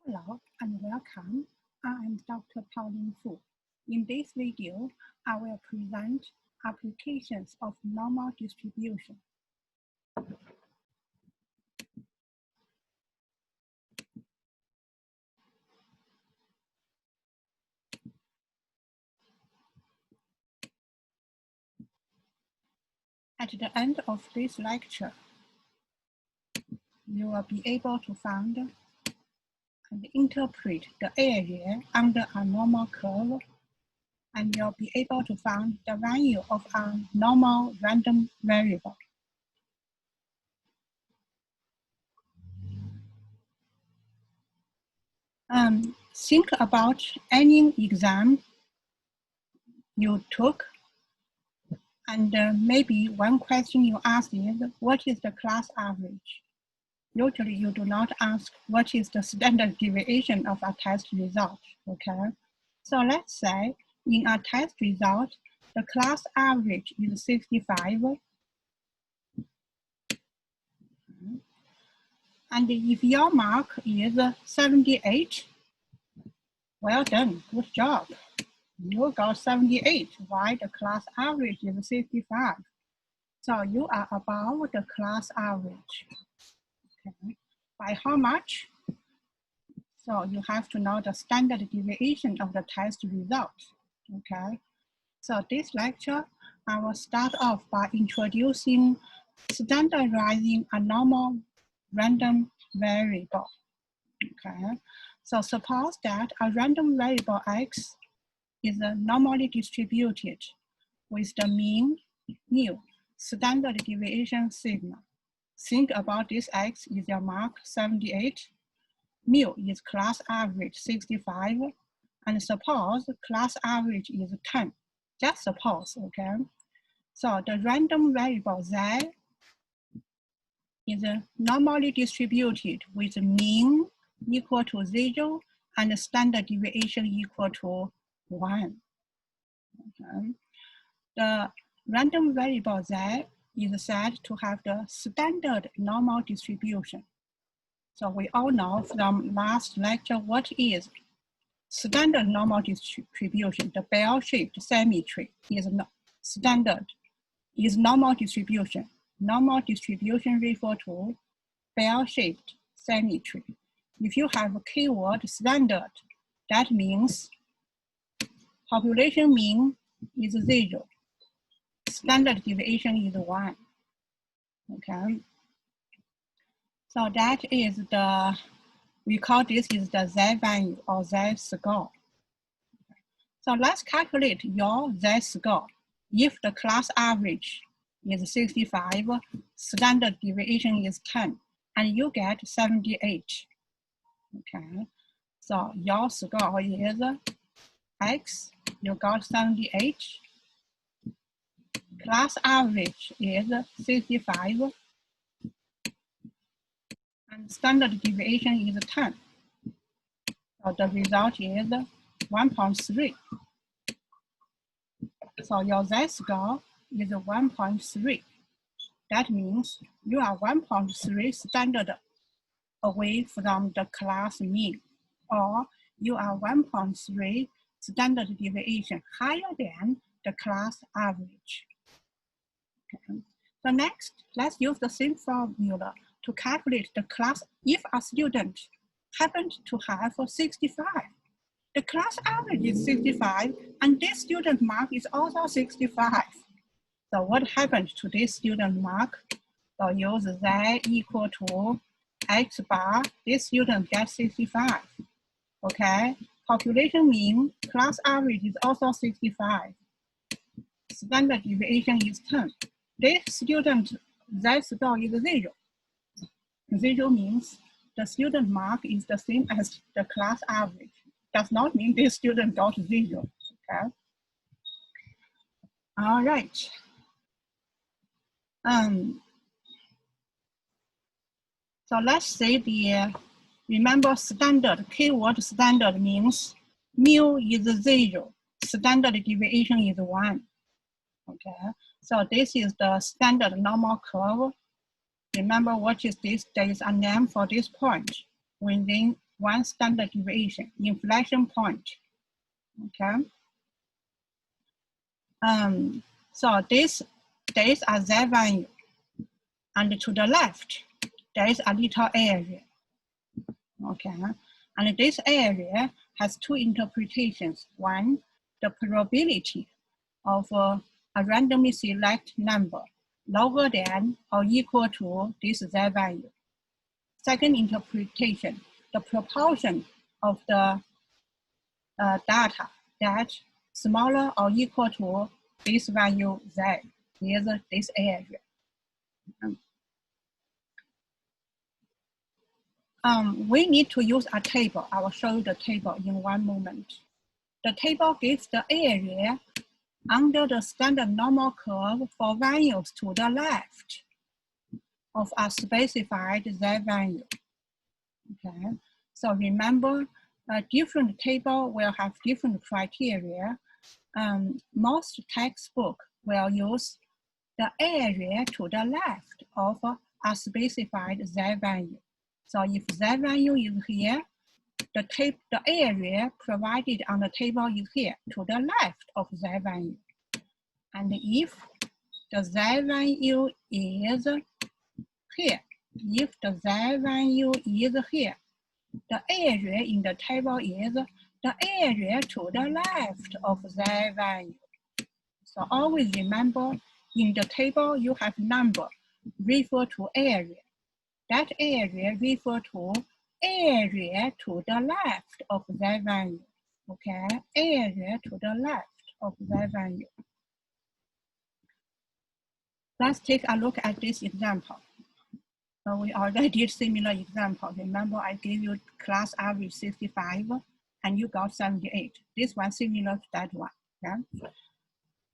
Hello and welcome. I am Dr. Pauline Fu. In this video, I will present applications of normal distribution. At the end of this lecture, you will be able to find and interpret the area under a normal curve, and you'll be able to find the value of a normal random variable. Think about any exam you took, and maybe one question you ask is, what is the class average? Usually you do not ask what is the standard deviation of a test result, okay? So let's say in a test result, the class average is 65. And if your mark is 78, well done, good job. You got 78, while the class average is 65. So you are above the class average. Okay. By how much? So you have to know the standard deviation of the test result. Okay. So this lecture, I will start off by introducing standardizing a normal random variable. Okay. So suppose that a random variable x is normally distributed with the mean mu, standard deviation sigma. Think about this x is your mark 78, mu is class average 65, and suppose class average is 10. Just suppose, okay? So the random variable z is normally distributed with mean equal to 0 and standard deviation equal to 1. Okay. The random variable z is said to have the standard normal distribution. So we all know from last lecture what is standard normal distribution. The bell-shaped symmetry is standard, is normal distribution. Normal distribution refer to bell-shaped symmetry. If you have a keyword standard, that means population mean is 0. Standard deviation is 1. Okay. So that is the, we call this is the z value or z score. So let's calculate your z score. If the class average is 65, standard deviation is 10, and you get 78. Okay. So your score is x, you got 78. Class average is 65, and standard deviation is 10. So the result is 1.3. So your z score is 1.3. That means you are 1.3 standard away from the class mean, or you are 1.3 standard deviation higher than the class average. Okay. So next, let's use the same formula to calculate the class if a student happened to have 65. The class average is 65, and this student mark is also 65. So what happened to this student mark? So use z equal to x bar, this student gets 65. Okay, population mean, class average is also 65. Standard deviation is 10. This student z score is 0. 0 means the student mark is the same as the class average. Does not mean this student got 0, okay? All right. So let's say remember standard, keyword standard means mu is 0, standard deviation is 1, okay? So this is the standard normal curve. Remember what is this? There is a name for this point within one standard deviation, inflection point. Okay. So this is a Z value, and to the left, there is a little area. Okay, and this area has two interpretations. One, the probability of a randomly select number lower than or equal to this Z value. Second interpretation, the proportion of the data that smaller or equal to this value Z is this area. We need to use a table. I will show you the table in one moment. The table gives the area under the standard normal curve for values to the left of a specified Z value. Okay, so remember, a different table will have different criteria. Most textbooks will use the area to the left of a specified Z value. So if Z value is here, the area provided on the table is here to the left of Z value. And if the Z value is here, if the Z value is here, the area in the table is the area to the left of Z value. So always remember, in the table you have number refer to area. That area refer to area to the left of Z value. Okay, area to the left of Z value. Let's take a look at this example. So we already did similar example. Remember, I gave you class average 65 and you got 78. This one similar to that one. Okay?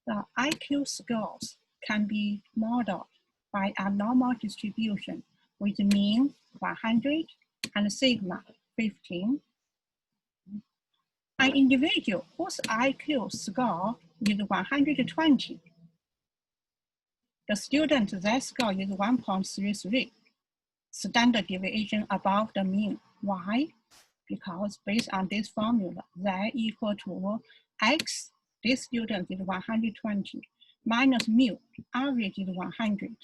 The IQ scores can be modeled by a normal distribution with mean 100 and sigma 15. An individual whose IQ score is 120. The student's Z score is 1.33. Standard deviation above the mean. Why? Because based on this formula, Z equal to X, this student is 120, minus mu, average is 100.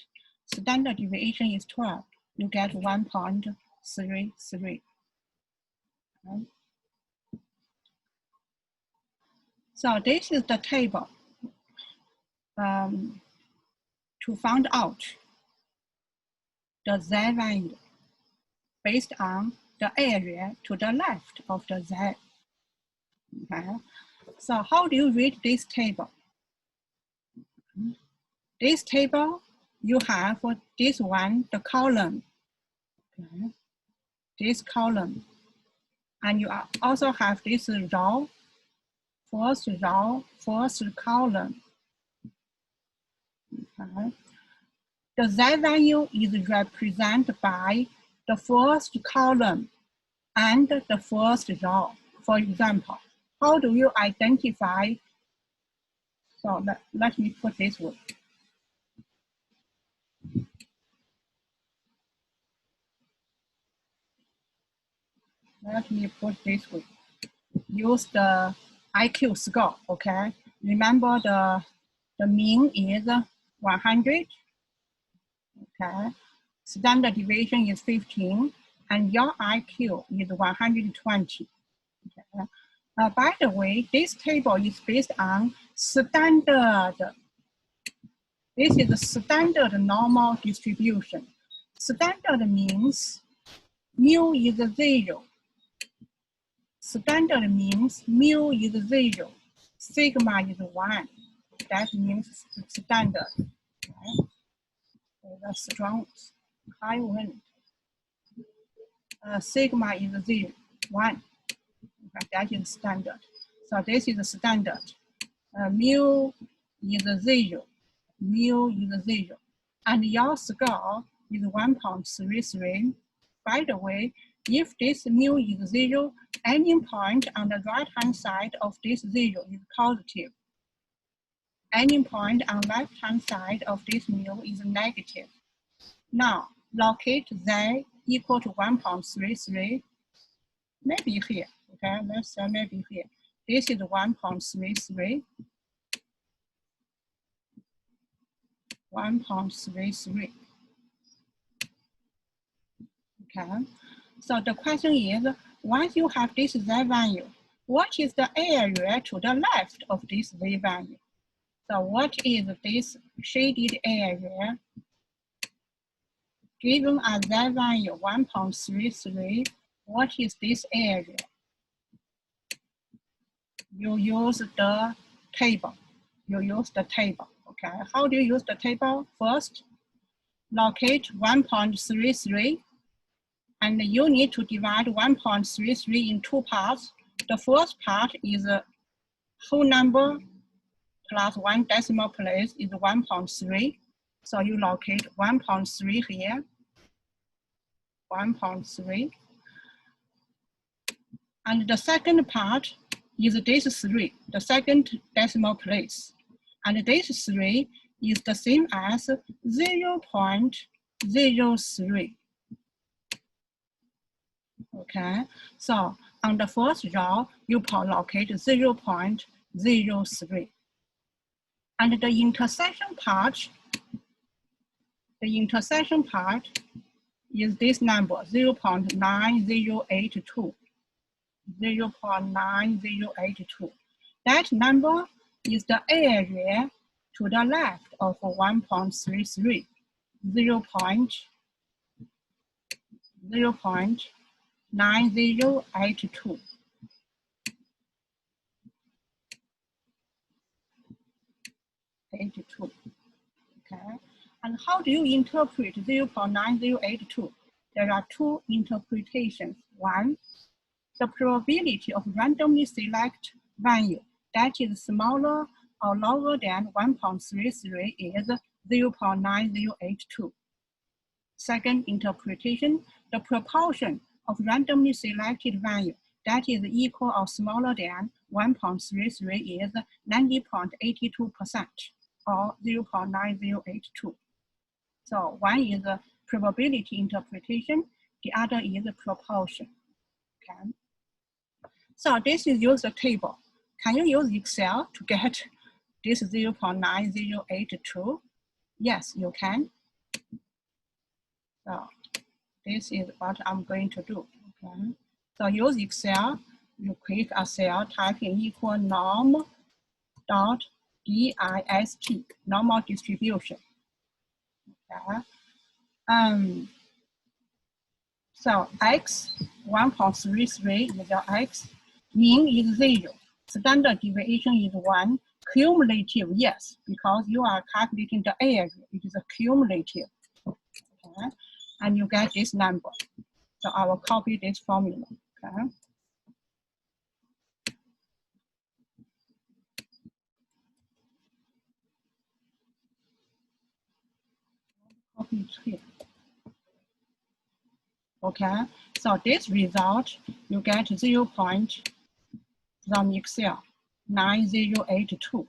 Standard deviation is 12. You get 1.33. Okay. So this is the table to find out the Z value based on the area to the left of the Z. Okay. So how do you read this table? This table, you have this one, the column. Okay. This column. And you also have this row, first column. Okay. The Z value is represented by the first column and the first row. For example, how do you identify? So let me put this way. Let me put this way. Use the IQ score, okay? Remember the mean is 100, okay? Standard deviation is 15, and your IQ is 120, okay? By the way, this table is based on standard. This is the standard normal distribution. Standard means mu is 0. Standard means mu is 0. Sigma is 1. That means standard. Okay. The strong high wind. Sigma is 0, 1. Okay, that is standard. So this is the standard. Mu is 0. Mu is 0. And your score is 1.33. By the way, if this mu is 0, any point on the right-hand side of this 0 is positive. Any point on left-hand side of this mu is negative. Now, locate Z equal to 1.33. maybe here, okay? Let's say maybe here. This is 1.33. 1.33. Okay, so the question is, once you have this Z value, what is the area to the left of this Z value? So what is this shaded area? Given a Z value 1.33, what is this area? You use the table. You use the table, okay? How do you use the table? First, locate 1.33, and you need to divide 1.33 in two parts. The first part is a whole number plus one decimal place is 1.3. So you locate 1.3 here, 1.3. And the second part is this 3, the second decimal place. And this 3 is the same as 0.03. Okay, so on the first row, you locate 0.03. And the intersection part is this number, 0.9082. 0.9082. That number is the area to the left of 1.33, 0.9082. Okay, and how do you interpret 0.9082? There are two interpretations. One, the probability of randomly select value that is smaller or lower than 1.33 is 0.9082. Second interpretation, the proportion of randomly selected value that is equal or smaller than 1.33 is 90.82%, or 0.9082. So one is a probability interpretation, the other is a proportion. Okay. So this is use a table. Can you use Excel to get this 0.9082? Yes, you can. So this is what I'm going to do. Okay. So use Excel, you click a cell, type in equal norm.dist, normal distribution. Okay. So x 1.33 is your x, mean is 0, standard deviation is 1, cumulative, yes, because you are calculating the area, it is a cumulative. Okay. And you get this number. So I will copy this formula. Okay. Copy it here. Okay, so this result, you get 0. From Excel, 9082.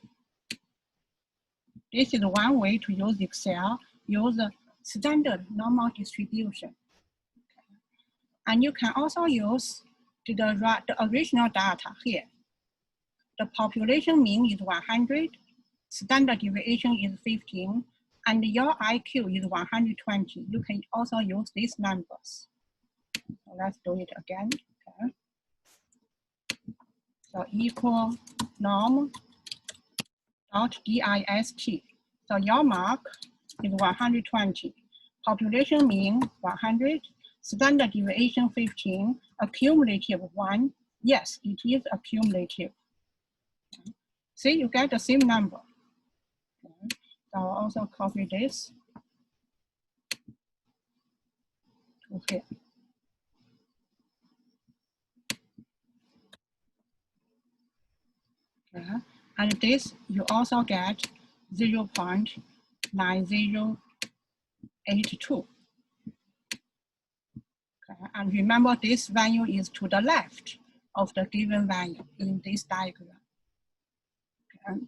This is one way to use Excel, use the standard normal distribution. Okay. And you can also use the original data here. The population mean is 100, standard deviation is 15, and your IQ is 120. You can also use these numbers. So let's do it again. Okay. So equal norm.dist. So your mark is 120. Population mean 100, standard deviation 15, accumulative 1. Yes, it is accumulative. See, you get the same number. Okay. So I'll also copy this to here. Okay. And this, you also get 0.9082. Okay. And remember, this value is to the left of the given value in this diagram. Okay.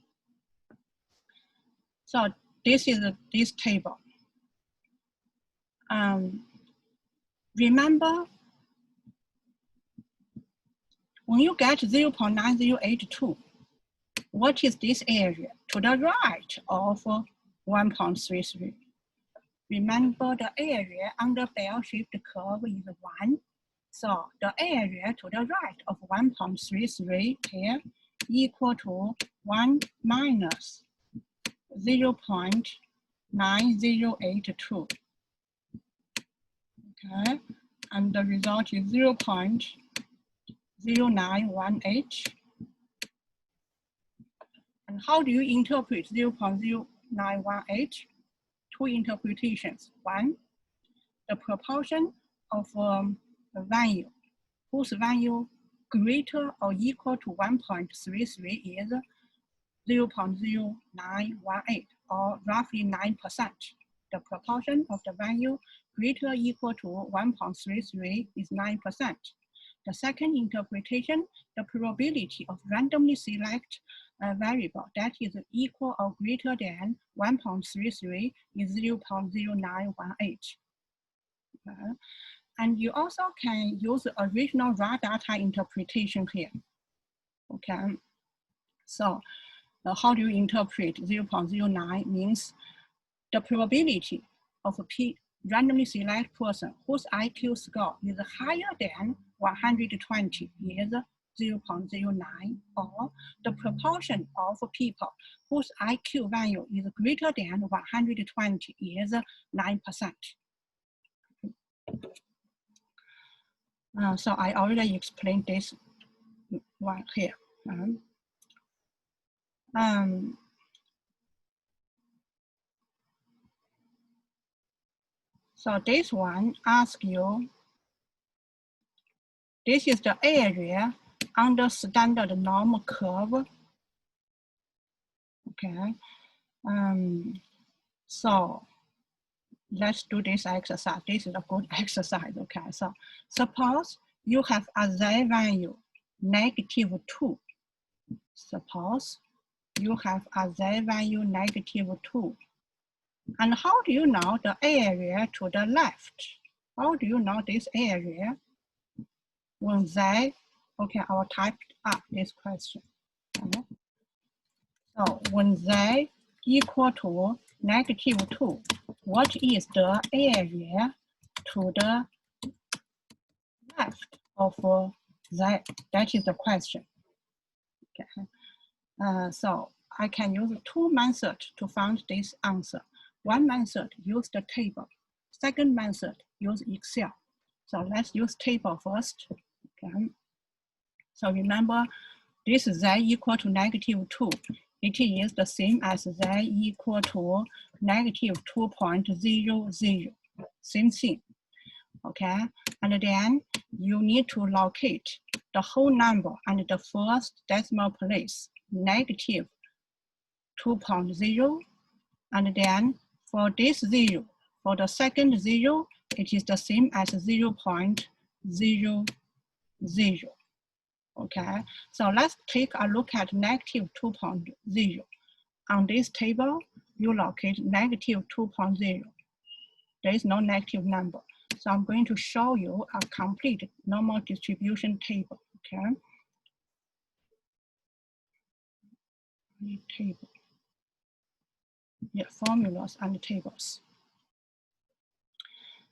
So this is this table. Remember, When you get 0.9082, what is this area to the right of 1.33? Remember, the area on the bell-shaped curve is 1. So the area to the right of 1.33 here equal to 1 minus 0.9082. Okay, and the result is 0.0918. And how do you interpret 0.0918? Two interpretations. One, the proportion of the value whose value greater or equal to 1.33 is 0.0918, or roughly 9%. The proportion of the value greater or equal to 1.33 is 9%. The second interpretation, the probability of randomly select a variable that is equal or greater than 1.33 is 0.0918. And you also can use the original raw data interpretation here. Okay, so how do you interpret 0.09 means the probability of a randomly select person whose IQ score is higher than 120 is 0.09, or the proportion of people whose IQ value is greater than 120 is 9%. So I already explained this one here. So this one asks you, this is the area under standard normal curve. Okay, so let's do this exercise. This is a good exercise. Okay, so suppose you have a z value -2. Suppose you have a z value -2. And how do you know the area to the left? How do you know this area? When z, okay, I'll type up this question. Okay. So when z equal to -2, what is the area to the left of z? That is the question. Okay. So I can use two methods to find this answer. One method, use the table. Second method, use Excel. So let's use table first. Okay. So remember, this z equal to -2. It is the same as z equal to -2.00. Same thing. Okay. And then you need to locate the whole number and the first decimal place, -2.0. And then for this 0, for the second 0, it is the same as 0.00. Okay, so let's take a look at -2.0. On this table, you locate -2.0. There is no negative number. So I'm going to show you a complete normal distribution table. Okay. Table. Yeah, formulas and tables.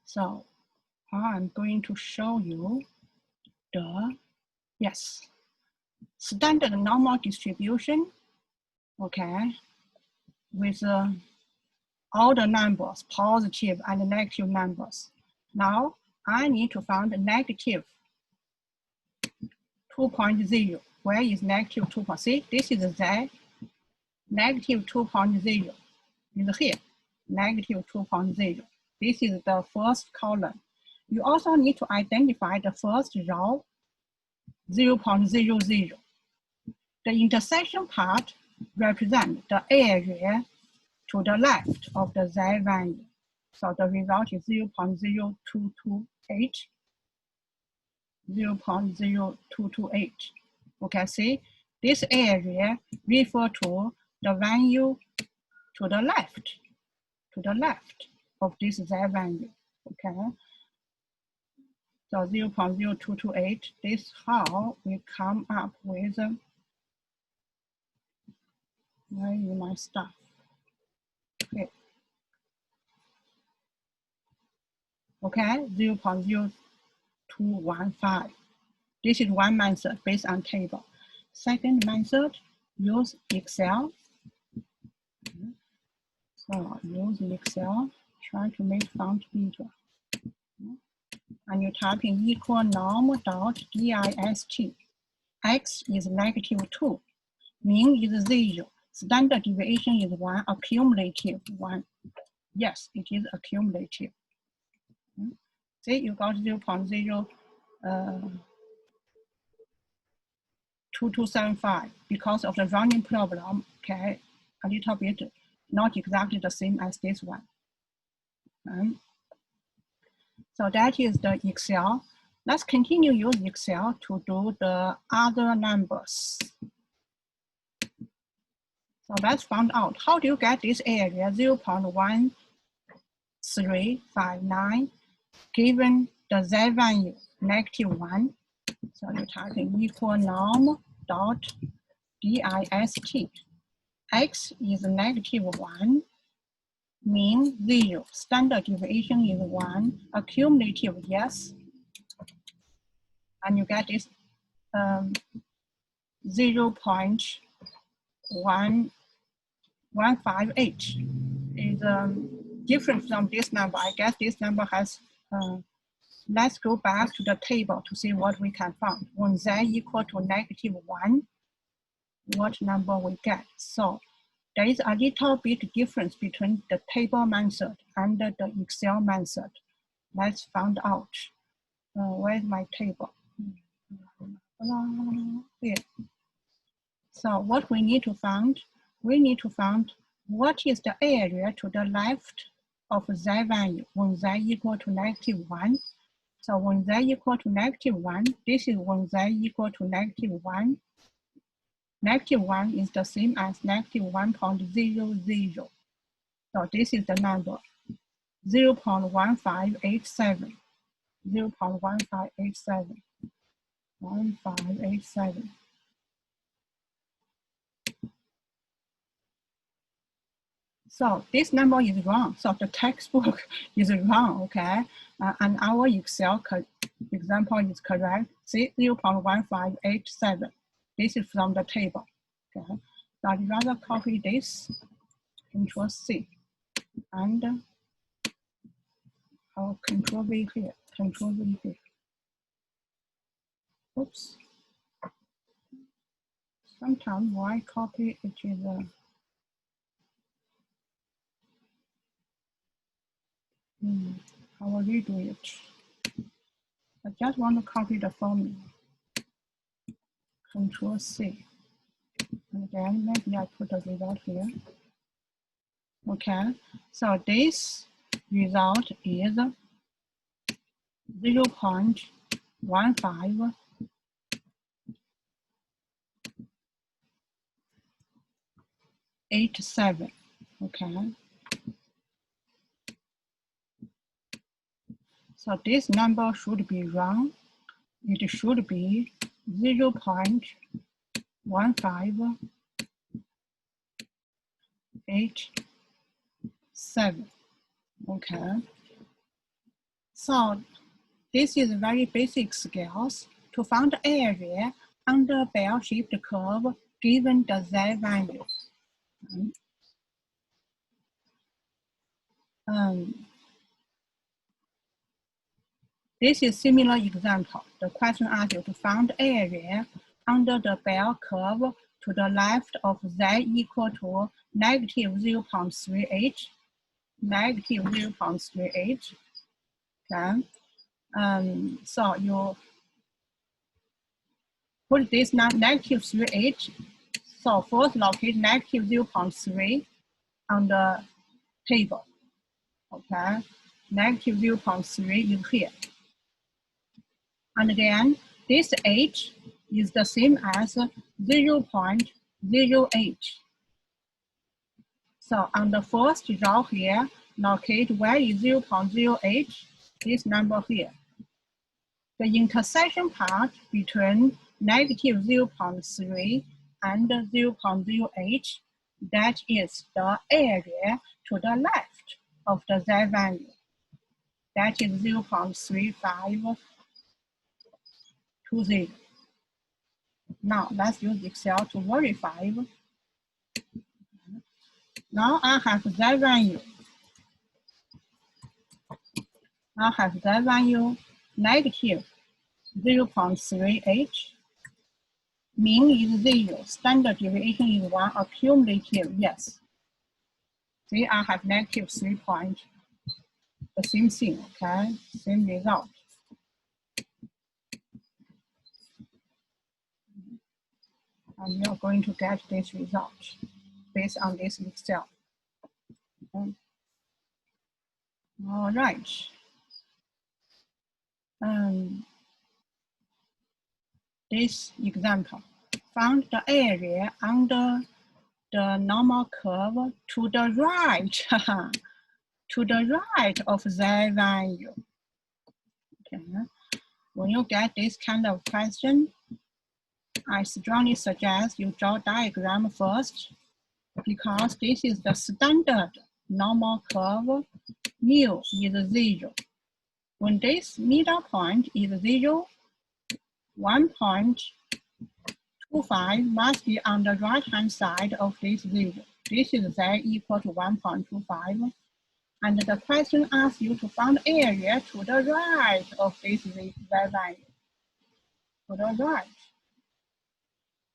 So I'm going to show you the, yes, standard normal distribution, okay, with all the numbers, positive and negative numbers. Now I need to find the negative 2.0. Where is negative 2.0? See, this is z, negative 2.0 is here, negative 2.0. This is the first column. You also need to identify the first row, 0.00. The intersection part represents the area to the left of the z value. So the result is 0.0228. 0.0228. Okay, see, this area refers to the value to the left of this z value. Okay. So 0.0228, this is how we come up with, where is my stuff? Okay, okay, 0.0215. This is one method based on table. Second method, use Excel. So use Excel, try to make font bigger. And you type in equal norm.dist. X is -2, mean is 0, standard deviation is 1, accumulative 1. Yes, it is accumulative. See, you got 0.2275 because of the rounding problem. Okay, a little bit not exactly the same as this one. So that is the Excel. Let's continue use Excel to do the other numbers. So let's find out how do you get this area 0.1359 given the Z value -1. So you type in equal norm.dist. X is -1, mean 0, standard deviation is 1, accumulative yes, and you get this 0.158 is different from this number. I guess this number has, let's go back to the table to see what we can find. When Z equal to -1, what number we get. So there is a little bit difference between the table method and the Excel method. Let's find out. Where's my table? Here. So what we need to find, what is the area to the left of Z value when Z equal to -1. So when Z equal to -1, this is when Z equal to -1. -1 is the same as -1.00. So this is the number, 0.1587. 0.1587. 1587. So this number is wrong. So the textbook is wrong, okay? And our Excel example is correct. See, 0.1587. This is from the table, okay? So I'd rather copy this, Control C, and I'll Control V here, Control V here. Oops. Sometimes why copy it is I will redo it. I just want to copy the formula. Control C. And then maybe I put the result here. Okay, so this result is 0.1587. Okay. So this number should be wrong. It should be 0.1587. Okay. So this is very basic skills to find the area under bell-shaped curve given the Z value. This is similar example. The question asks you to find area under the bell curve to the left of Z equal to -0.38, -0.38. Okay. So you put this -38. So first locate -0.3 on the table. Okay, -0.3 is here. And then this H is the same as 0.08. So on the first row here, locate where is 0.08, this number here. the intersection part between negative 0.3 and 0.08, that is the area to the left of the Z value. That is 0.3520. Now let's use Excel to verify. Now I have Z value. I have Z value negative 0.38. Mean is 0, standard deviation is 1, accumulative, yes. See, I have negative 3 point, the same thing, okay, same result. And you're going to get this result based on this Excel. Okay. All right. This example, found the area under the normal curve to the right, to the right of Z value. Okay. When you get this kind of question, I strongly suggest you draw diagram first, because this is the standard normal curve, mu is 0. When this middle point is 0, 1.25 must be on the right-hand side of this 0. This is Z equal to 1.25. And the question asks you to find area to the right of this Z value. To the right.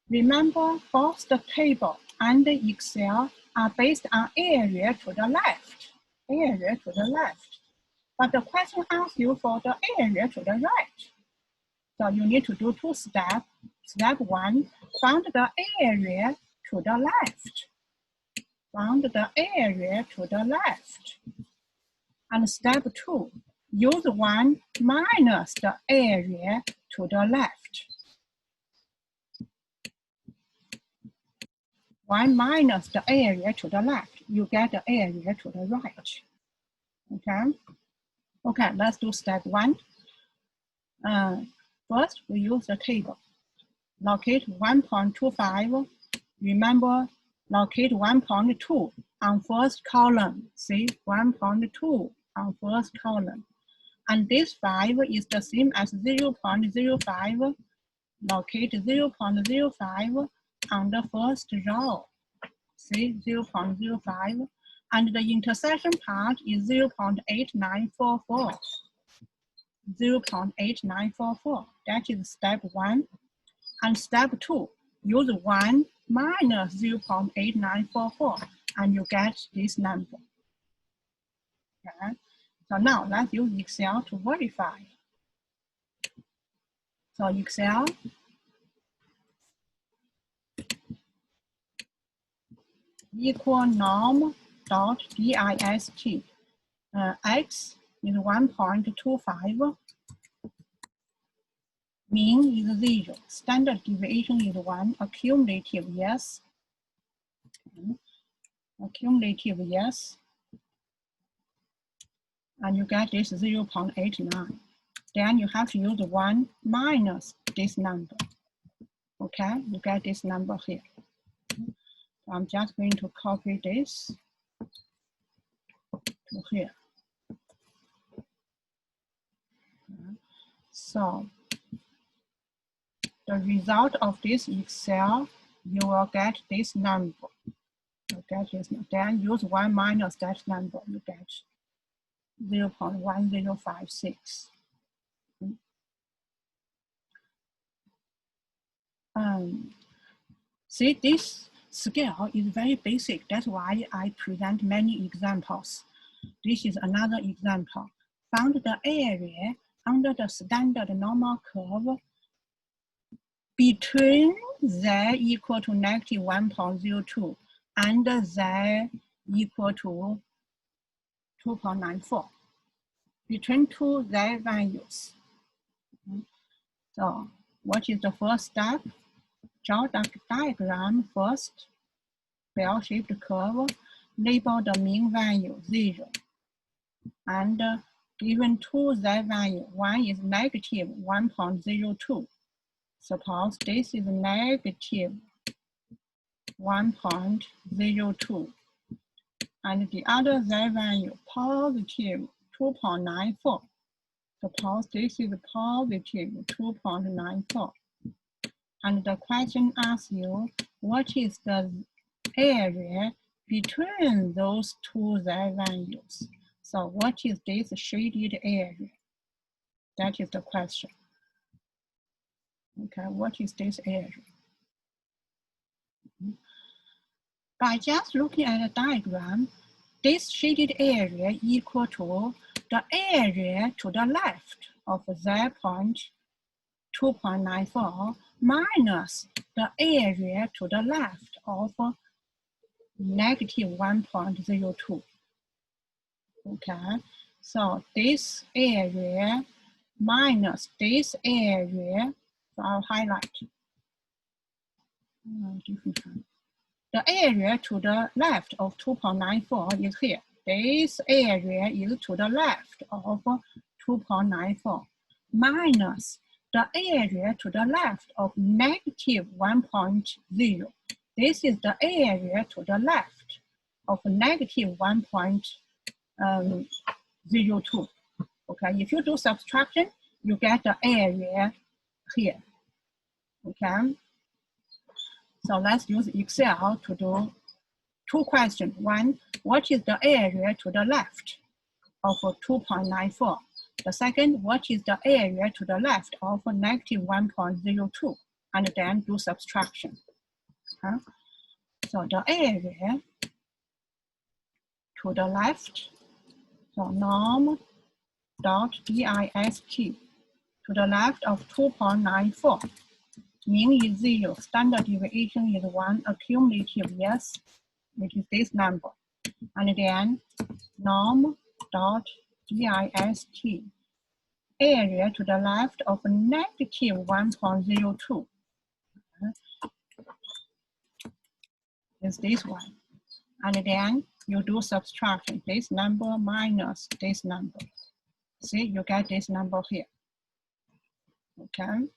Remember, both the table and the Excel are based on area to the left. Area to the left. But the question asks you for the area to the right. So you need to do 2 steps. Step 1, find the area to the left. Find the area to the left. And step 2, use 1 minus the area to the left. 1 minus the area to the left, you get the area to the right. Okay? Okay, let's do step 1. First, we use the table. Locate 1.25. Remember, locate 1.2 on first column. See, 1.2 on first column. And this 5 is the same as 0.05. Locate 0.05 on the first row. See, 0.05. And the intersection part is 0.8944. 0.8944. That is step 1. And step 2, use 1 minus 0.8944, and you get this number. Okay. So now let's use Excel to verify. So Excel, equal norm.dist. X is 1.25. Mean is 0. Standard deviation is 1. Accumulative, yes. Accumulative, yes. And you get this 0.89. Then you have to use 1 minus this number. Okay, you get this number here. So I'm just going to copy this to here. So the result of this Excel, you will get this number. You get this, then use 1 minus that number, you get 0.1056. See, this scale is very basic. That's why I present many examples. This is another example. Found the area under the standard normal curve between Z equal to negative 1.02 and Z equal to 2.94. Between 2 Z values. So what is the first step? Draw the diagram first. Bell-shaped curve. Label the mean value 0. And given two z value. One is negative 1.02. Suppose this is negative 1.02. And the other z value positive 2.94. Suppose this is positive 2.94. And the question asks you, what is the area between those two z values? So what is this shaded area? That is the question. Okay, what is this area? By just looking at the diagram, this shaded area equal to the area to the left of z point 2.94 minus the area to the left of negative 1.02. Okay, so this area minus this area, so I'll highlight. The area to the left of 2.94 is here. This area is to the left of 2.94 minus the area to the left of negative 1.0. This is the area to the left of negative 1.02. Okay, if you do subtraction, you get the area here. Okay, so let's use Excel to do two questions. One, what is the area to the left of 2.94? The second, what is the area to the left of negative 1.02? And then do subtraction. Okay. So the area to the left, so norm dot dist to the left of 2.94. Mean is 0, standard deviation is 1, accumulative, yes, which is this number. And then norm dot dist, area to the left of negative 1.02 is this one. And then you do subtraction, this number minus this number. See, you get this number here. Okay.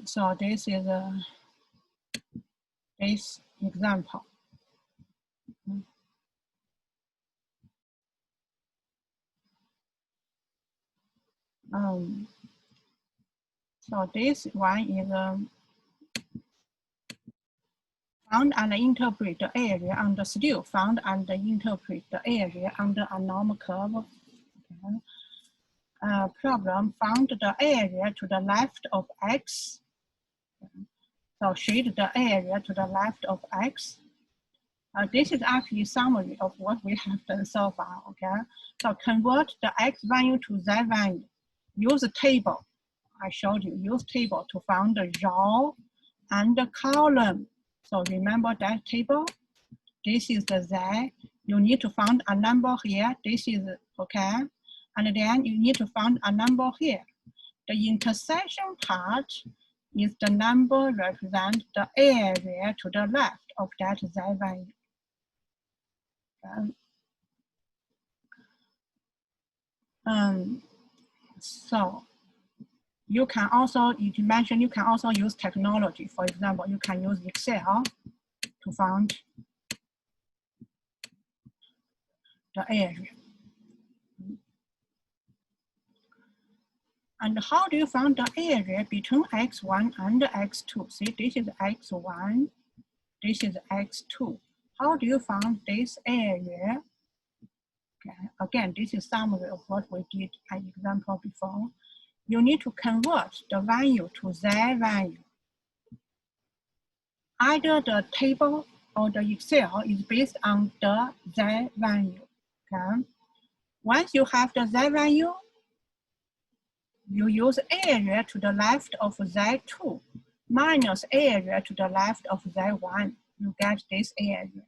So this is this example. So this one is found and interpret the area under still found and interpret the area under a normal curve. Okay. Problem, found the area to the left of x. So shade the area to the left of x. This is actually a summary of what we have done so far, okay? So convert the x value to z value. Use a table. I showed you, use table to find the row and the column. So remember that table? This is the z. You need to find a number here. This is, okay? And then you need to find a number here. The intersection part is the number represent the area to the left of that z value. So you can also, you mentioned you can also use technology. For example, you can use Excel to find the area. And how do you find the area between x1 and x2? See, this is x1, this is x2. How do you find this area? Okay. Again, this is summary of what we did an example before. You need to convert the value to z value. Either the table or the Excel is based on the z value. Okay. Once you have the z value, you use area to the left of z2 minus area to the left of z1. You get this area.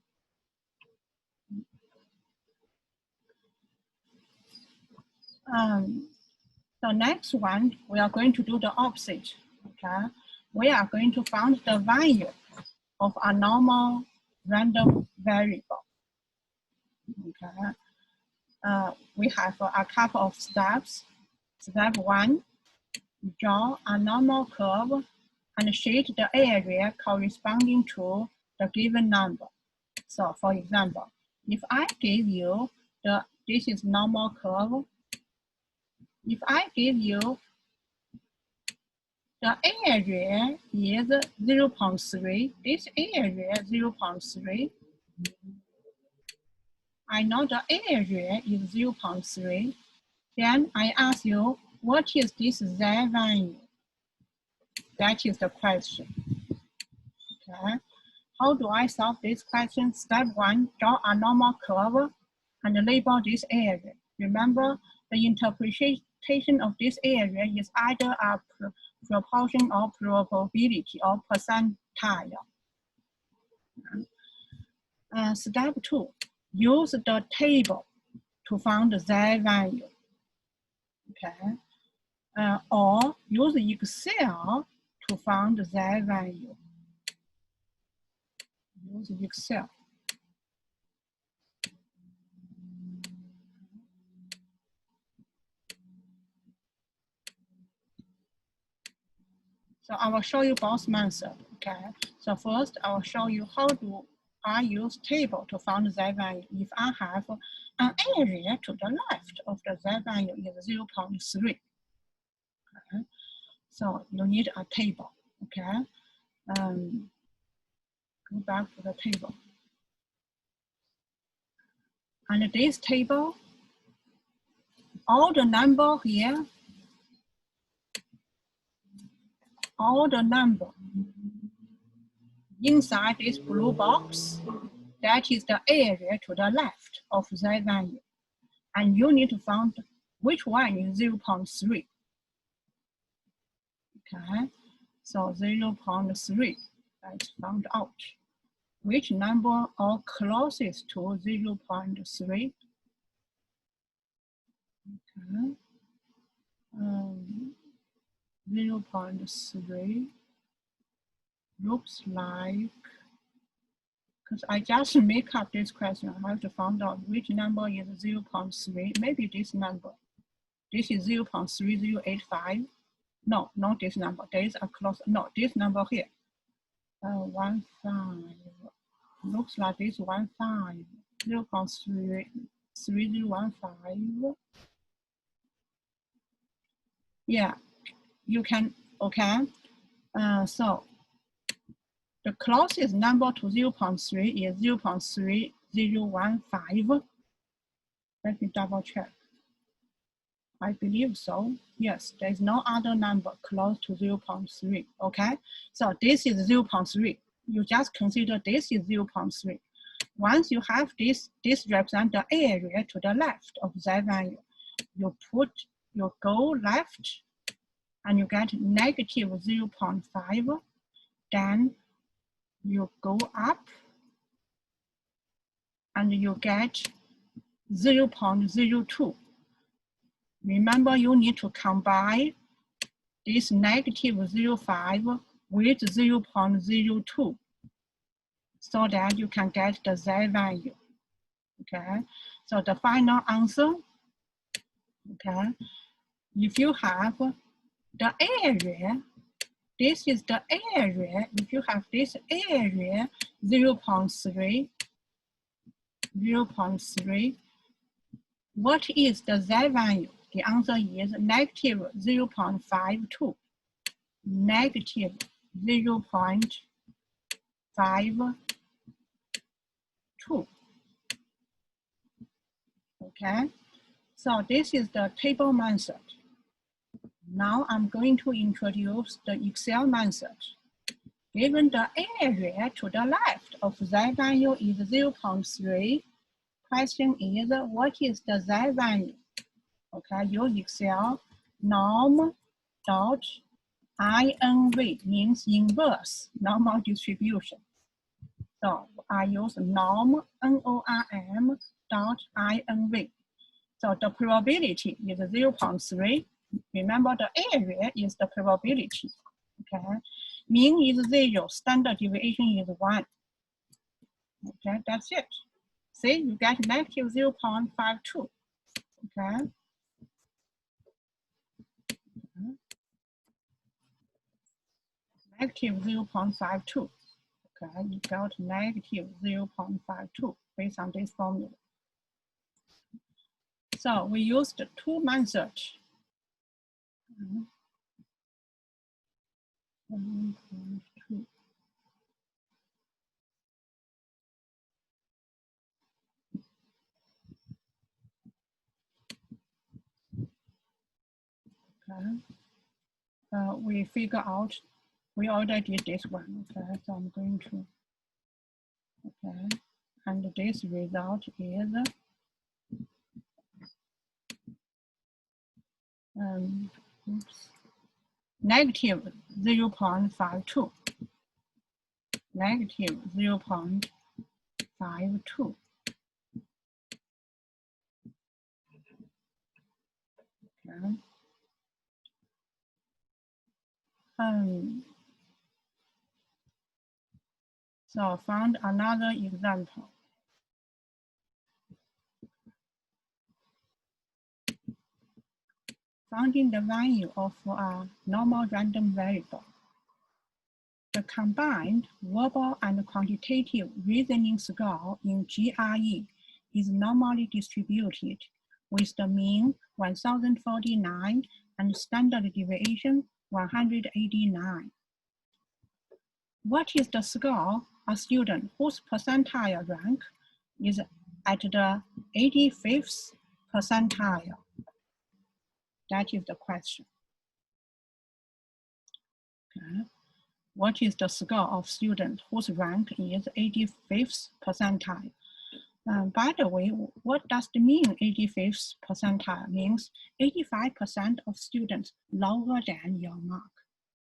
The next one, we are going to do the opposite. Okay, we are going to find the value of a normal random variable. Okay, we have a couple of steps. Step 1, draw a normal curve and sheet the area corresponding to the given number. So for example, if I give you this is normal curve. If I give you the area is 0.3, this area 0.3. I know the area is 0.3. Then I ask you, what is this Z value? That is the question. Okay. How do I solve this question? Step 1, draw a normal curve and label this area. Remember, the interpretation of this area is either a proportion or probability or percentile. Step 2, use the table to find the Z value. Okay. Or use Excel to find the Z value. Use Excel. So I will show you both methods, okay? So first, I will show you how do I use table to find the Z value. If I have an area to the left of the Z value is 0.3, okay? So you need a table, okay? Go back to the table. And this table, all the number here, all the number inside this blue box, that is the area to the left of Z value. And you need to find which one is 0.3. Okay, so 0.3, let's find out. Which number are closest to 0.3? Okay. 0.3 looks like, because I just make up this question, I have to find out which number is 0.3. Maybe this number. This is 0.3085. No, not this number. There is a close. No, this number here. 1, 5. Looks like this 1, 5. 0.3015. Yeah, you can. Okay. So the closest number to 0.3 is 0.3015. Let me double check. I believe so. Yes, there's no other number close to 0.3. Okay, so this is 0.3. You just consider this is 0.3. Once you have this represents the area to the left of Z value. You go left and you get negative 0.5. Then you go up and you get 0.02. Remember, you need to combine this negative 0.5 with 0.02 so that you can get the Z value. Okay, so the final answer, okay, if you have the area, this is the area, if you have this area 0.3, what is the Z value? The answer is negative 0.52. Negative 0.52. Okay, so this is the table method. Now I'm going to introduce the Excel method. Given the area to the left of Z value is 0.3, question is, what is the Z value? Okay, use Excel, norm.inv means inverse, normal distribution. So I use norm, NORM.inv. So the probability is 0.3. Remember, the area is the probability. Okay, mean is 0, standard deviation is 1. Okay, that's it. See, you get negative 0.52. okay? Negative 0.52, okay? You got negative 0.52 based on this formula. So we used two methods. 1.2. Okay. We figure out, we already did this one, okay? So I'm going to, okay. And this result is negative 0.52. Negative 0.52. Okay. So found another example. Finding the value of a normal random variable. The combined verbal and quantitative reasoning score in GRE is normally distributed with the mean 1049 and standard deviation 189. What is the score a student whose percentile rank is at the 85th percentile? That is the question. Okay. What is the score of student whose rank is 85th percentile? By the way, what does the mean 85th percentile? Means 85% of students lower than your mark,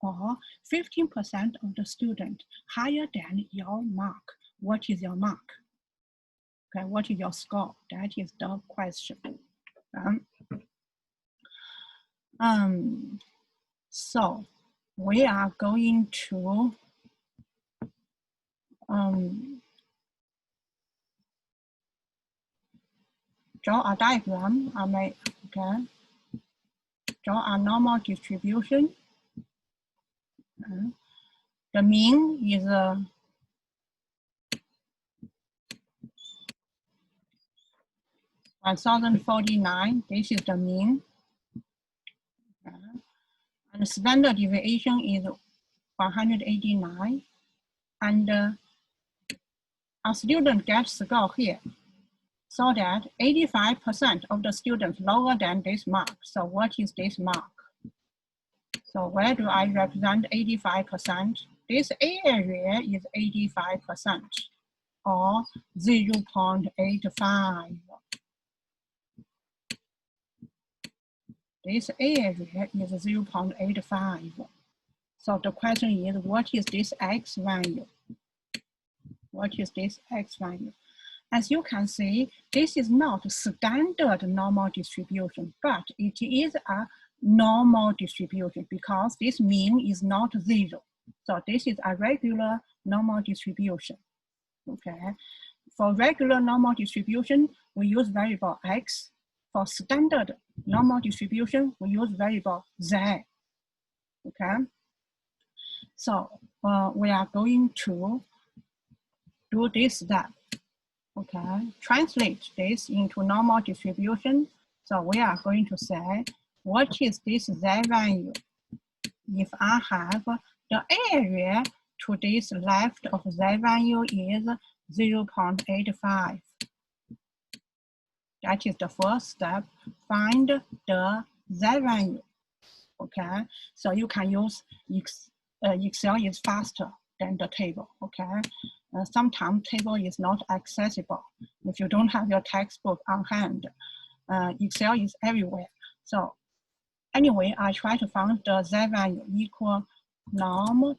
or 15% of the student higher than your mark. What is your mark? Okay, what is your score? That is the question. So we are going to draw a diagram. Okay, draw a normal distribution. The mean is 1049. This is the mean. And the standard deviation is 189. And a student gets score here, so that 85% of the students lower than this mark. So what is this mark? So where do I represent 85%? This area is 85%, or 0.85. This area is 0.85. So the question is, what is this X value? What is this X value? As you can see, this is not standard normal distribution, but it is a normal distribution because this mean is not 0. So this is a regular normal distribution. Okay. For regular normal distribution, we use variable X. For standard normal distribution, we use variable Z. Okay. So we are going to do this step. Okay, translate this into normal distribution. So we are going to say, what is this Z value? If I have the area to this left of Z value is 0.85. That is the first step. Find the Z value. Okay, so you can use Excel is faster than the table. Okay, sometimes table is not accessible if you don't have your textbook on hand. Excel is everywhere. So anyway, I try to find the Z value equal norm.inv.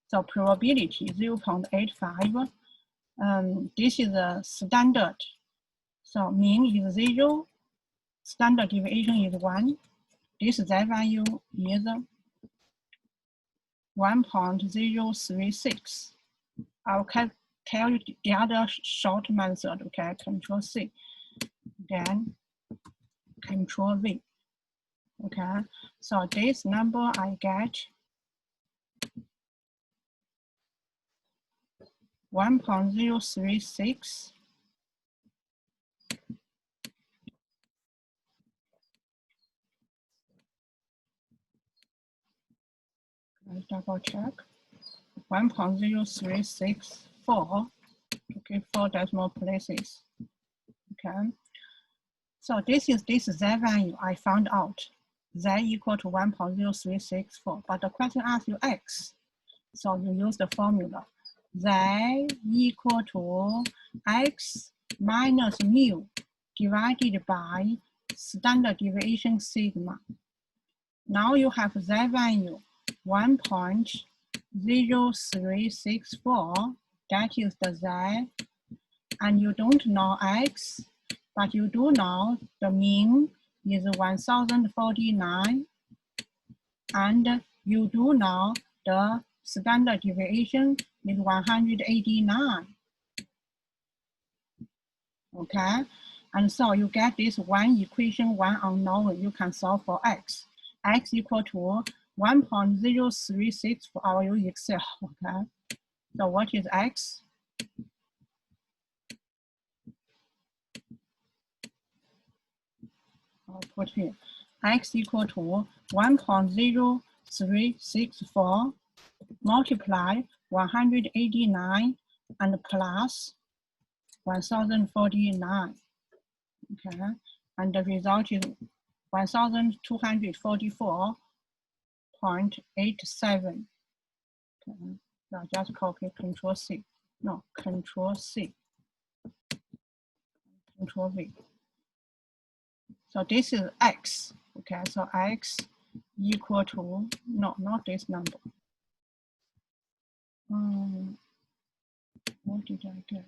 So probability 0.85. This is a standard. So mean is 0, standard deviation is 1. This Z value is 1.036. I'll tell you the other short method, okay, Control C. then Control V. Okay, so this number I get 1.036. Let's double check. 1.0364 to give 4 decimal places. Okay, so this is this Z value I found out. Z equal to 1.0364, but the question asks you X. So you use the formula. Z equal to X minus mu divided by standard deviation sigma. Now you have Z value 1.0364, that is the Z, and you don't know X, but you do know the mean is 1049, and you do know the standard deviation is 189. Okay, and so you get this one equation, one unknown. You can solve for X. X equal to 1.036 for our Excel. Okay, so what is X? I'll put here. X equal to 1.0364 multiply 189 and plus 1049. Okay, and the result is 1244.87. Okay, now just copy Control C. No, Control C. Control V. So this is X. Okay, so X equal to, no, not this number. What did I get?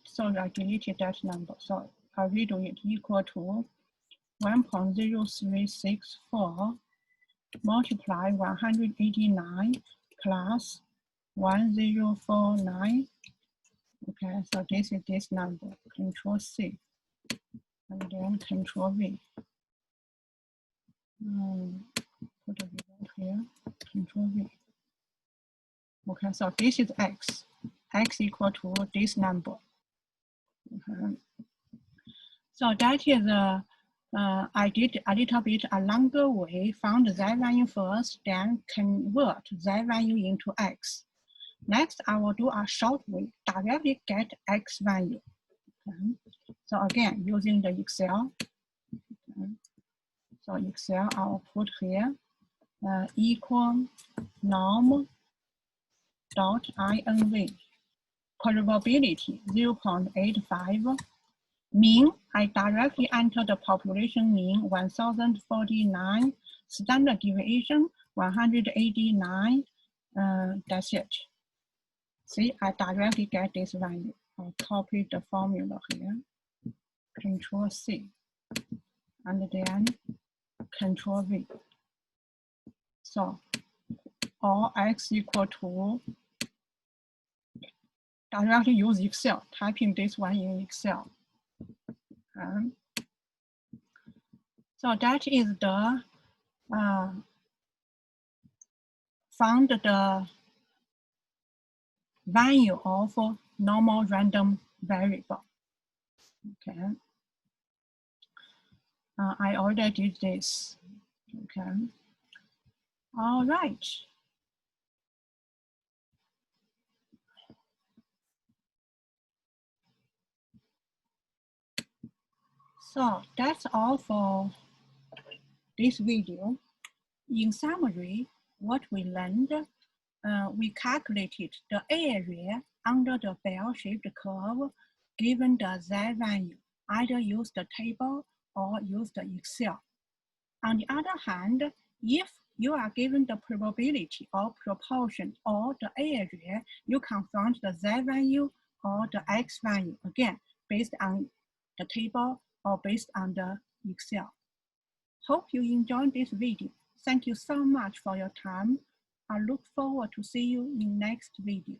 Sorry, I deleted that number. So I redo it, equal to 1.0364 multiply 189 plus 1049. Okay, so this is this number, Control C, and then Control V. Put a result here, Control V. Okay, so this is X. X equal to this number. Okay. So that is I did a little bit a longer way, found Z value first, then convert Z value into X. Next, I will do a short way, directly get X value. Okay. So again, using the Excel. Okay. So Excel, I'll put here equal norm dot inv, probability 0.85. Mean, I directly enter the population mean 1049, standard deviation 189, that's it. See, I directly get this value. I'll copy the formula here, Control C, and then Control V. So, all X equal to, directly use Excel, typing this one in Excel. So that is the found the value of normal random variable. Okay, I already did this. Okay, all right. So that's all for this video. In summary, what we learned, we calculated the area under the bell-shaped curve given the Z value, either use the table or use the Excel. On the other hand, if you are given the probability or proportion or the area, you can find the Z value or the X value, again, based on the table or based on the Excel. Hope you enjoyed this video. Thank you so much for your time. I look forward to see you in next video.